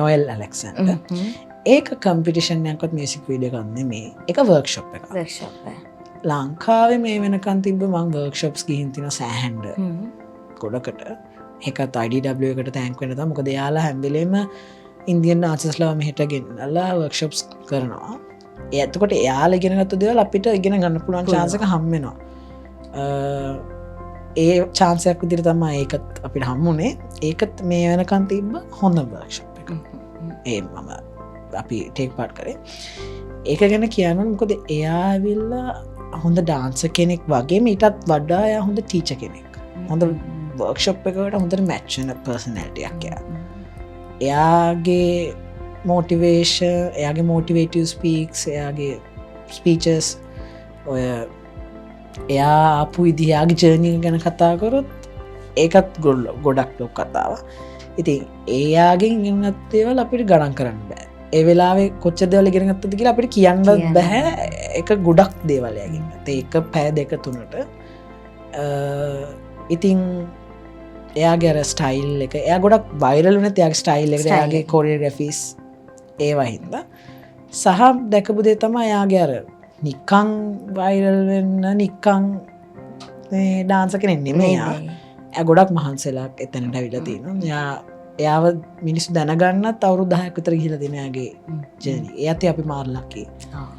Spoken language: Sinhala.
Noel Alexander. ඒක කම්පිටිෂන් එකක්වත් මියුසික් වීඩියෝ එකක් නෙමෙයි. ඒක වර්ක්ෂොප් එකක්. ලංකාවේ මේ වෙනකන් තිබ්බ මම වර්ක්ෂොප්ස් ගිහින් තිනවා සෑහෙන්න ගොඩකට. ඒකත් IDW එකට තැන්ක් වෙන්න තමයි. මොකද එයාලා හැම වෙලේම ඉන්දියන් ආර්ටිස්ට්ස්ලා මෙහෙට ගෙන්නලා වර්ක්ෂොප්ස් කරනවා. එතකොට එයාලා ඉගෙන ගත්ත දේවල් අපිට ඉගෙන ගන්න පුළුවන් chance එක හම් වෙනවා. ඒ chance එකක් විදිහට තමයි ඒකත් අපිට හම්බුනේ. ඒකත් මේ වෙනකන් තිබ්බ හොඳ වර්ක්ෂොප් එක. ඒ මම අපි ටේක් පාර්ට් කරේ. ඒක ගැන කියන්න මොකද එයා ඇවිල්ලා හොඳ ඩාන්සර් කෙනෙක් වගේම ඊටත් වඩා එයා හොඳ ටීචර් කෙනෙක්. හොඳ වර්ක්ෂොප් එකකට හොඳට මැච් වෙන පර්සනැලිටි එකක් එයා. එයාගේ මොටිවේෂන්, එයාගේ මොටිවේටිව් ස්පීක්ස්, එයාගේ ස්පීචස් ඔය එයා ආපු විදිහ එයාගේ ජර්නි ගැන කතා කරොත් ඒකත් ගොඩක් ලොක් කතාවක්. ඉතින් එයාගෙන් ඉගෙනගත්ත දේවල් අපිට ගණන් කරන්න බෑ. ඒ වෙලාවේ කොච්චර දේවල් ඉගෙන ගත්තද කියලා අපිට කියන්න බෑ. ඒක ගොඩක් දේවල් එයාගෙන් ගත්තා. ඒක පැය දෙක තුනට. ඉතින් එයාගේ අර ස්ටයිල් එක එයා ගොඩක් වයිරල් වුණත් එයාගේ ස්ටයිල් එක එයාගේ කොරියෝග්‍රැෆිස් ඒවා හින්දා සහ දැකපු දේ තමයි එයාගේ අර නිකං වයිරල් වෙන්න නිකං මේ ඩාන්සර් කෙනෙක් නෙමෙයි එයා ගොඩක් මහන්සිලා එතනට ඇවිල්ලා තියෙනවා එයාව මිනිස්සු දැනගන්නත් අවුරුදු 10ක් විතර ගිහිලා තියෙන එයාගේ ජර්නි එයාත් අපි මාර ලකි